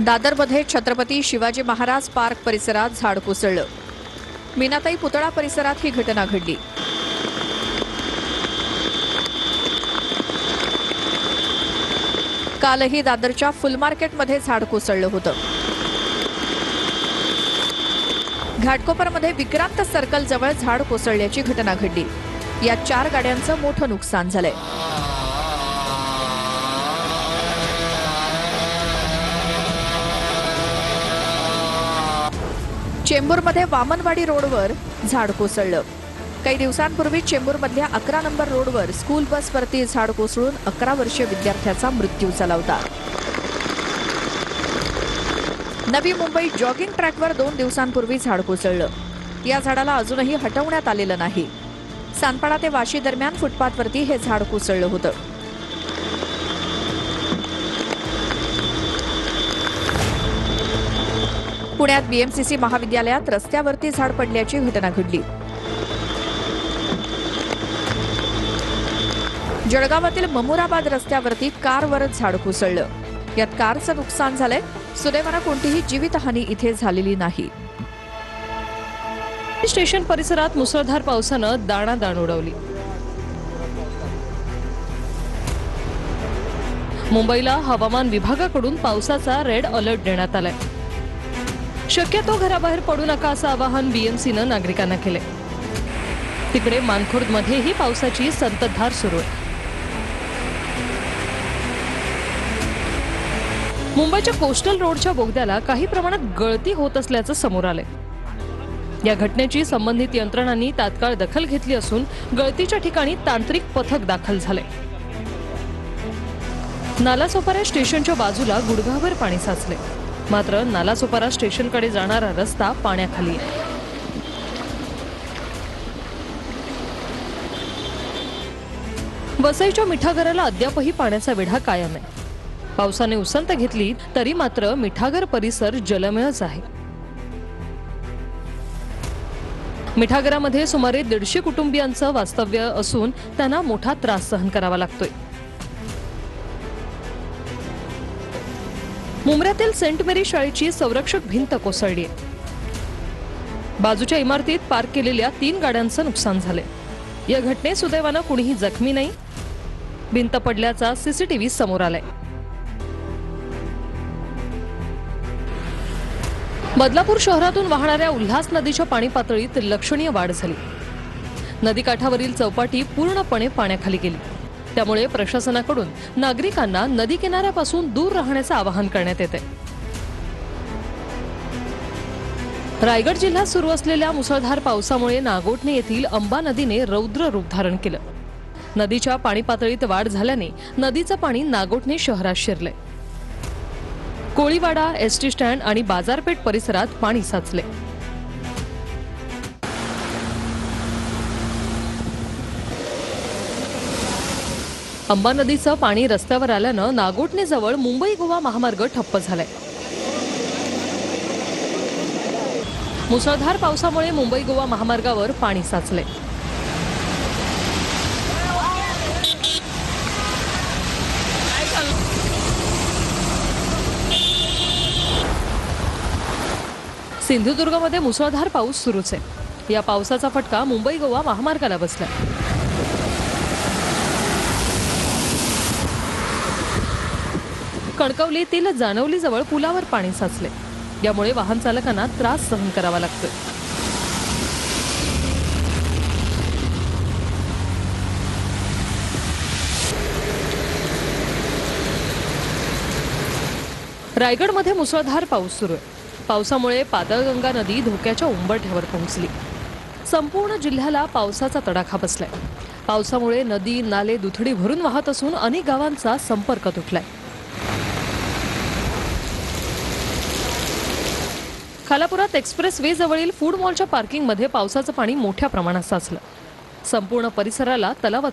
दादरमध्ये छत्रपती शिवाजी महाराज पार्क परिसरात झाड कोसळलं। मीनाताई पुतळा परिसरात ही घटना घडली। कालही दादरच्या फुल मार्केटमध्ये झाड कोसळलं होतं। घाटकोपरमध्ये विक्रांत सर्कल जवळ झाड कोसळल्याची घटना घडली। यात 4 गाड्यांचं मोठं नुकसान झालंय। चेंबूरमध्ये वामनवाडी रोडवर झाड कोसळलं। काही दिवसांपूर्वी चेंबूरमधल्या 11 नंबर रोडवर स्कूल बसवरती झाड कोसळून 11 वर्षीय विद्यार्थ्याचा मृत्यू झाला होता। नवी मुंबई जॉगिंग ट्रॅकवर 2 दिवसांपूर्वी झाड कोसळलं। या झाडाला अजूनही हटवण्यात आलेलं नाही। सानपाडा ते वाशी दरम्यान फुटपाथवरती हे झाड कोसळलं होतं। पुण्यात बीएमसीसी महाविद्यालयात रस्त्यावरती झाड पडल्याची घटना घडली। जळगावातील ममुराबाद रस्त्यावरती कारवर झाड कोसळलं। यात कारचं नुकसान झालंय। सुदैवानं कोणतीही जीवितहानी इथे झालेली नाही। स्टेशन परिसरात मुसळधार पावसानं दाणादाण उडवली। मुंबईला हवामान विभागाकडून पावसाचा रेड अलर्ट देण्यात आलाय। शक्यतो घराबाहेर पडू नका असं आवाहन बीएमसीनं नागरिकांना केलंय। तिकडे मानखुर्दमध्येही पावसाची संततधार सुरू आहे। मुंबईच्या कोस्टल रोडच्या बोगद्याला काही प्रमाणात गळती होत असल्याचं समोर आलंय। या घटनेची संबंधित यंत्रणांनी तात्काळ दखल घेतली असून गळतीच्या ठिकाणी तांत्रिक पथक दाखल झालंय। नालासोपारा स्टेशनच्या बाजूला गुडघाभर पाणी साचले। मात्र नालासोपारा स्टेशनकडे जाणारा रस्ता पाण्याखाली आहे। वसईच्या मिठागराला अद्यापही पाण्याचा वेढा कायम आहे। पावसाने उसंत घेतली तरी मात्र मिठागर परिसर जलमयच आहे। मिठागरामध्ये सुमारे 150 कुटुंबियांचं वास्तव्य असून त्यांना मोठा त्रास सहन करावा लागतोय। मुंब्र्यातील सेंट मेरी शाळेची संरक्षक भिंत कोसळली आहे। बाजूच्या इमारतीत पार्क केलेल्या 3 गाड्यांचं नुकसान झालंय। या घटनेत सुदैवानं कुणीही जखमी नाही। भिंत पडल्याचा सीसीटीव्ही समोर आलाय। बदलापूर शहरातून वाहणाऱ्या उल्हास नदीच्या पाणी पातळीत लक्षणीय वाढ झाली। नदीकाठावरील चौपाटी पूर्णपणे पाण्याखाली गेली। त्यामुळे प्रशासनाकडून नागरिकांना नदी किनाऱ्यापासून दूर राहण्याचं आवाहन करण्यात येते। रायगड जिल्ह्यात सुरू असलेल्या मुसळधार पावसामुळे नागोठणे येथील अंबा नदीने रौद्र रूप धारण केलं। नदीच्या पाणी पातळीत वाढ झाल्याने नदीचं पाणी नागोठणे शहरात शिरलंय। कोळीवाडा, एसटी स्टँड आणि बाजारपेठ परिसरात पाणी साचले। अंबा नदीचं पाणी रस्त्यावर आल्यानं नागोठणेजवळ मुंबई गोवा महामार्ग ठप्प झालाय। मुसळधार पावसामुळे मुंबई गोवा महामार्गावर पाणी साचले। सिंधुदुर्गमध्ये मुसळधार पाऊस सुरूच आहे। या पावसाचा फटका मुंबई गोवा महामार्गाला बसला। कणकवलीतील जानवली जवळ पुलावर पाणी साचले। यामुळे वाहन चालकांना त्रास सहन करावा लागतोय। रायगडमध्ये मुसळधार पाऊस सुरू आहे। पावसामुळे पाताळगंगा नदी धोक्याच्या उंबरठ्यावर पोहोचली। संपूर्ण जिल्ह्याला पावसाचा तडाखा बसलाय। पावसामुळे नदी नाले दुथडी भरून वाहत असून अनेक गावांचा संपर्क तुटलाय। खालापुरात एक्सप्रेस वे जवळील फूड मॉलच्या पार्किंगमध्ये पावसाचं पाणी मोठ्या प्रमाणात साचलं। संपूर्ण परिसराला तलावाचा